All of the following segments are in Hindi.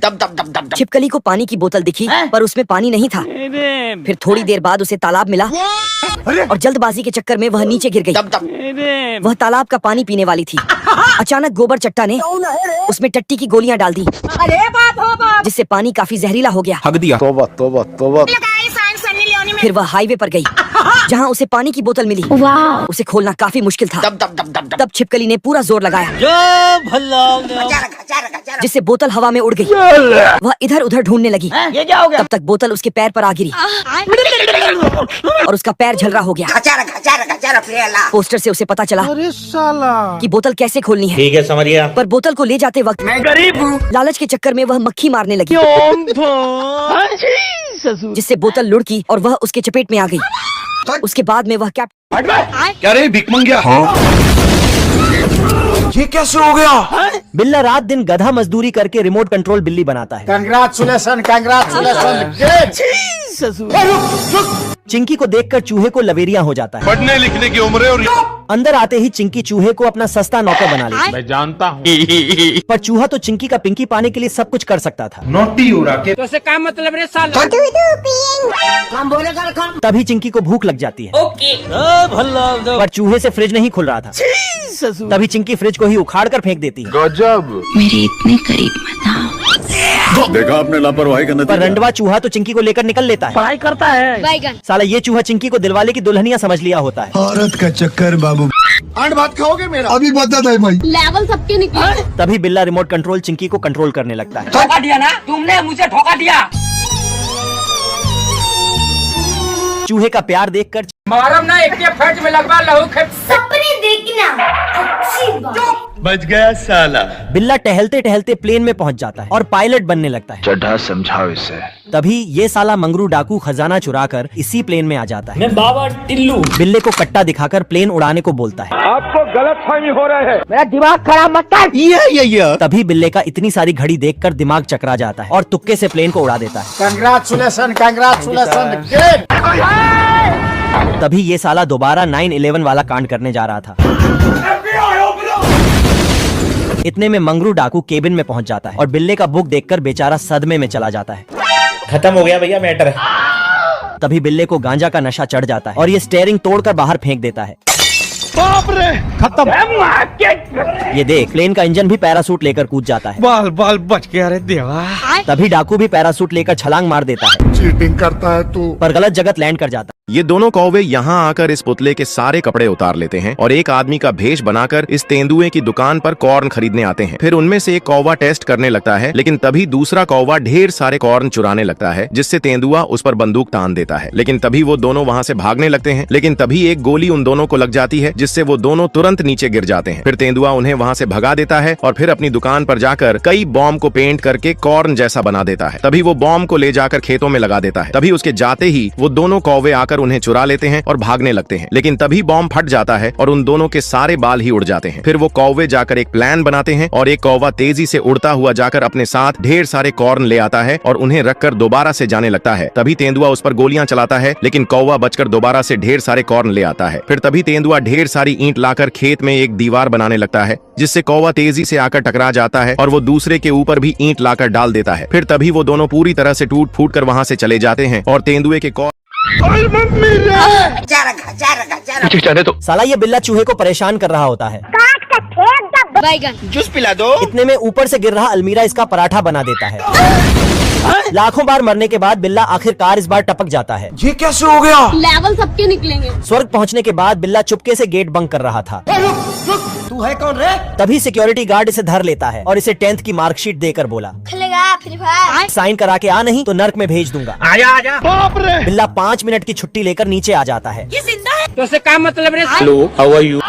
दब दब दब दब। छिपकली को पानी की बोतल दिखी पर उसमें पानी नहीं था। फिर थोड़ी देर बाद उसे तालाब मिला और जल्दबाजी के चक्कर में वह नीचे गिर गई। दब दब। वह तालाब का पानी पीने वाली थी। अचानक गोबर चट्टा ने उसमें टट्टी की गोलियां डाल दी, जिससे पानी काफी जहरीला हो गया। हक दिया। तौबा तौबा तौबा। फिर वह हाईवे पर गई, जहाँ उसे पानी की बोतल मिली। उसे खोलना काफी मुश्किल था। दब दब दब दब। तब छिपकली ने पूरा जोर लगाया, जिससे बोतल हवा में उड़ गई। वह इधर उधर ढूंढने लगी। ये क्या हो गया? तब तक बोतल उसके पैर पर आ गिरी और उसका पैर झलरा हो गया। पोस्टर से उसे पता चला कि बोतल कैसे खोलनी है। ठीक है, समझ गया। पर बोतल को ले जाते वक्त मैं गरीब हूँ। लालच के चक्कर में वह मक्खी मारने लगी, जिससे बोतल लुढ़की और वह उसके चपेट में आ गई। उसके बाद में वह क्या रे भिख मंगिया? ये कैसे हो गया? बिल्ला रात दिन गधा मजदूरी करके रिमोट कंट्रोल बिल्ली बनाता है। Congratulation congratulation. चिंकी को देखकर चूहे को लवेरिया हो जाता है। पढ़ने लिखने की उम्र है और अंदर आते ही चिंकी चूहे को अपना सस्ता नौकर बना लेती है। मैं जानता हूँ। पर चूहा तो चिंकी का पिंकी पाने के लिए सब कुछ कर सकता था। नोटी हो रहा के। तो से क्या मतलब रे साला? तभी चिंकी को भूख लग जाती है। ओके। पर चूहे से फ्रिज नहीं खुल रहा था। तभी चिंकी फ्रिज को ही उखाड़ कर फेंक देती है। गजब। मेरे इतने करीब मत आओ। देखा आपने लापरवाही करने। पर रंडवा चूहा तो चिंकी को लेकर निकल लेता है। पढ़ाई करता है। साला ये चूहा चिंकी को दिलवाले की दुल्हनिया समझ लिया होता है। औरत का चक्कर बाबू। आठ भात खाओगे मेरा? अभी बता दे भाई। लेवल सबके निकले। तभी बिल्ला रिमोट कंट्रोल चिंकी को कंट्रोल करने लगता है। धोखा दिया ना तुमने, मुझे धोखा दिया। चूहे का प्यार देखकर मारम ना एक के फट में लगवा लहू खे। सपने देखना अच्छी बात। बच गया साला। बिल्ला टहलते टहलते प्लेन में पहुंच जाता है और पायलट बनने लगता है। चढ़ा समझाओ इसे। तभी ये साला मंगरू डाकू खजाना चुराकर इसी प्लेन में आ जाता है। मैं बाबा टिल्लू। बिल्ले को कट्टा दिखाकर प्लेन उड़ाने को बोलता है। आपको गलतफहमी हो रहा है। मेरा दिमाग खराब मत कर। ये तभी बिल्ले का इतनी सारी घड़ी देखकर दिमाग चकरा जाता है और तुक्के से प्लेन को उड़ा देता है। Congratulation congratulation. तभी ये साला दोबारा 9/11 वाला कांड करने जा रहा था। इतने में मंगरू डाकू केबिन में पहुंच जाता है और बिल्ले का बुक देखकर बेचारा सदमे में चला जाता है। खत्म हो गया भैया मैटर। तभी बिल्ले को गांजा का नशा चढ़ जाता है और ये स्टेयरिंग तोड़कर बाहर फेंक देता है। बाप रे, खत्म। ये देख, प्लेन का इंजन भी पैरासूट लेकर कूद जाता है। बाल बाल बच गया रे देवा। तभी डाकू भी पैरासूट लेकर छलांग मार देता है, चीटिंग करता है तू। पर गलत जगह लैंड कर जाता है। ये दोनों कौवे यहाँ आकर इस पुतले के सारे कपड़े उतार लेते हैं और एक आदमी का भेष बनाकर इस तेंदुए की दुकान पर कॉर्न खरीदने आते हैं। फिर उनमें से एक कौवा टेस्ट करने लगता है, लेकिन तभी दूसरा कौवा ढेर सारे कॉर्न चुराने लगता है, जिससे तेंदुआ उस पर बंदूक तान देता है। लेकिन तभी वो दोनों वहाँ से भागने लगते हैं, लेकिन तभी एक गोली उन दोनों को लग जाती है, जिससे वो दोनों तुरंत नीचे गिर जाते हैं। फिर तेंदुआ उन्हें वहाँ से भगा देता है और फिर अपनी दुकान पर जाकर कई बॉम्ब को पेंट करके कॉर्न जैसा बना देता है। तभी वो बॉम्ब को ले जाकर खेतों में लगा देता है। तभी उसके जाते ही वो दोनों कौवे आकर उन्हें चुरा लेते हैं और भागने लगते हैं, लेकिन तभी बॉम्ब फट जाता है और उन दोनों के सारे बाल ही उड़ जाते हैं। फिर वो कौवे जाकर एक प्लान बनाते हैं और एक कौवा तेजी से उड़ता हुआ जाकर अपने साथ ढेर सारे कॉर्न ले आता है और उन्हें रखकर दोबारा से जाने लगता है। तभी तेंदुआ उस पर गोलियां चलाता है, लेकिन कौवा बचकर दोबारा से ढेर सारे कॉर्न ले आता है। फिर तभी तेंदुआ ढेर सारी ईंट लाकर खेत में एक दीवार बनाने लगता है, जिससे कौवा तेजी से आकर टकरा जाता है और वो दूसरे के ऊपर भी ईंट लाकर डाल देता है। फिर तभी वो दोनों पूरी तरह से टूट फूट कर वहां से चले जाते हैं और तेंदुए के साला ये बिल्ला चूहे को परेशान कर रहा होता है। जूस पिला दो। इतने में ऊपर से गिर रहा अलमीरा इसका पराठा बना देता है। लाखों बार मरने के बाद बिल्ला आखिरकार इस बार टपक जाता है। ये कैसे हो गया? लेवल सबके निकलेंगे। स्वर्ग पहुंचने के बाद बिल्ला चुपके से गेट बंक कर रहा था। तू है कौन रे? तभी सिक्योरिटी गार्ड इसे धर लेता है और इसे 10th की मार्कशीट देकर बोला, खेलेगा फ्री फायर। साइन करा के आ, नहीं तो नर्क में भेज दूंगा। आजा आजा। बाप रे। बिल्ला 5 मिनट की छुट्टी लेकर नीचे आ जाता है। ये जिंदा है। तो से क्या मतलब रे? Hello, how are you?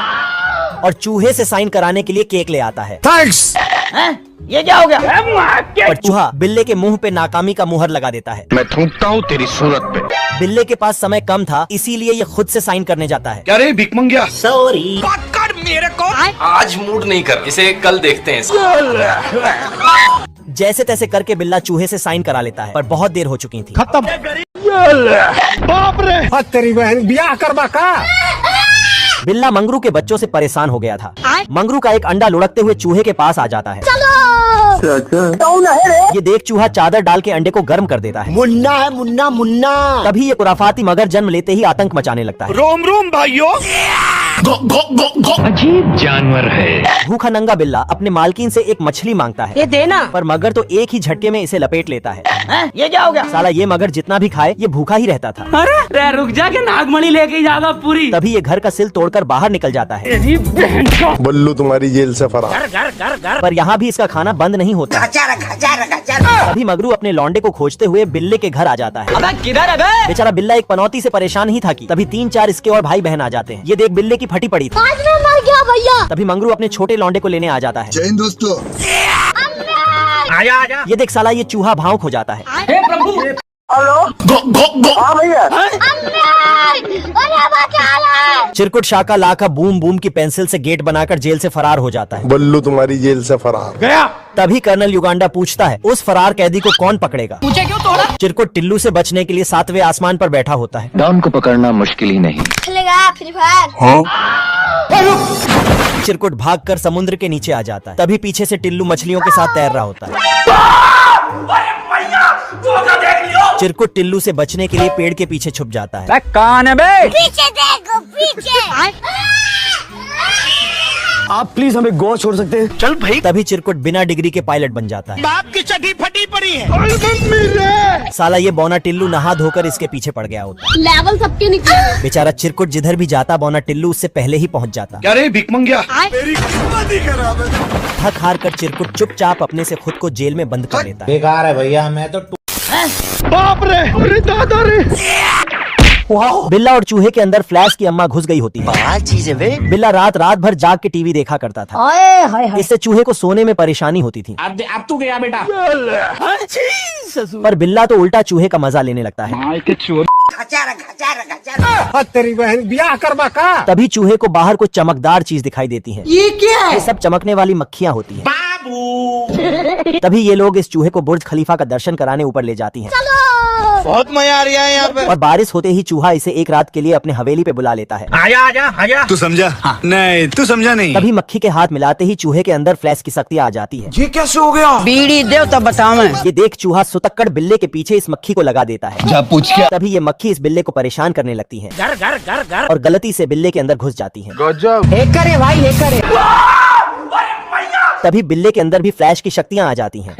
और चूहे से साइन कराने के लिए केक ले आता है। थैंक्स। ये क्या हो गया? पर चूहा बिल्ले के मुंह पे नाकामी का मुहर लगा देता है। मैं थूकता हूँ तेरी सूरत पे। बिल्ले के पास समय कम था, इसीलिए ये खुद से साइन करने जाता है। क्या रे भिख मंगिया? सॉरी। कर मेरे को। आज मूड नहीं कर, इसे कल देखते हैं। जैसे तैसे करके बिल्ला चूहे से साइन करा लेता है, पर बहुत देर हो चुकी थी। खत्म। बाप रे। तेरी बहन ब्याह करवा का। बिल्ला मंगरू के बच्चों से परेशान हो गया था। मंगरू का एक अंडा लुढ़कते हुए चूहे के पास आ जाता है। ये देख चूहा चादर डाल के अंडे को गर्म कर देता है। मुन्ना है मुन्ना मुन्ना। तभी ये खुराफाती मगर जन्म लेते ही आतंक मचाने लगता है। रोम रोम भाइयों। अजीब जानवर है। भूखा नंगा बिल्ला अपने मालकिन से एक मछली मांगता है, ये देना। पर मगर तो एक ही झटके में इसे लपेट लेता है। ये क्या हो गया? साला ये मगर जितना भी खाए ये भूखा ही रहता था। अरे रुक जा के नागमणि लेके जाएगा पूरी। तभी ये घर का सिल तोड़कर बाहर निकल जाता है। बल्लू तुम्हारी जेल से फरार। पर यहाँ भी इसका खाना बंद नहीं होता। तभी मगरू अपने लौंडे को खोजते हुए बिल्ले के घर आ जाता है। अबे किधर है बे? बेचारा बिल्ला एक पनौती से परेशान ही था कि तभी 3-4 इसके और भाई बहन आ जाते हैं। ये देख बिल्ले की फटी पड़ी थी। आज मैं मर गया भैया। तभी मंगरू अपने छोटे लौंडे को लेने आ जाता है। जय हिंद दोस्तों। आजा आजा। ये देख साला ये चूहा भावुक हो जाता है। हे प्रभु। चिरकुट शाका लाका बूम बूम की पेंसिल से गेट बनाकर जेल से फरार हो जाता है। बल्लू तुम्हारी जेल से फरार। गया। तभी कर्नल युगांडा पूछता है उस फरार कैदी को कौन पकड़ेगा। मुझे क्यों तोड़ा? चिरकुट टिल्लू से बचने के लिए 7वें आसमान पर बैठा होता है। डॉन को पकड़ना मुश्किल ही नहीं। खेलेगा फ्री फायर। चिरकुट भागकर समुद्र के नीचे आ जाता है। तभी पीछे से टिल्लू मछलियों के साथ तैर रहा होता है। चिरकुट टिल्लू से बचने के लिए पेड़ के पीछे छुप जाता है। कौन है बे? पीछे देखो पीछे। आप प्लीज हमें गोवा छोड़ सकते हैं? चल भाई। तभी चिरकुट बिना डिग्री के पायलट बन जाता है। बाप की चड्डी फटी पड़ी है। साला ये बौना टिल्लू नहा धोकर इसके पीछे पड़ गया होता है। लेवल सबके निकलेंगे। बेचारा चिरकुट जिधर भी जाता बौना टिल्लू उससे पहले ही पहुंच जाता। क्या रे भिख मंगिया। थक हार कर चिरकुट चुपचाप अपने से खुद को जेल में बंद कर लेता है। बेकार है भैया, मैं तो बाप रे, अरे दादा रे। बिल्ला और चूहे के अंदर फ्लैश की अम्मा घुस गई होती है। बिल्ला रात भर जाग के टीवी देखा करता था। इससे चूहे को सोने में परेशानी होती थी। अब तू गया बेटा। पर बिल्ला तो उल्टा चूहे का मजा लेने लगता है। तेरी बहन ब्याह करवा का। तभी चूहे को बाहर कुछ चमकदार चीज दिखाई देती है। ये क्या है? ये सब चमकने वाली मक्खियाँ होती हैं। तभी ये लोग इस चूहे को बुर्ज खलीफा का दर्शन कराने ऊपर ले जाती हैं। बहुत मजा आ रहा है यहाँ पे। और बारिश होते ही चूहा इसे एक रात के लिए अपने हवेली पे बुला लेता है। आजा आजा आजा। तू समझा? नहीं तू समझा नहीं। तभी मक्खी के हाथ मिलाते ही चूहे के अंदर फ्लैश की शक्ति आ जाती है। ये कैसे हो गया? बीड़ी दे तब बताऊं मैं। ये देख चूहा सुतक्कड़ बिल्ले के पीछे इस मक्खी को लगा देता है। जा पूछ क्या? तभी ये मक्खी इस बिल्ले को परेशान करने लगती है घर घर घर घर। और गलती से बिल्ले के अंदर घुस जाती है। गजब। एक करे भाई एक करे। तभी बिल्ले के अंदर भी फ्लैश की शक्तियाँ आ जाती हैं।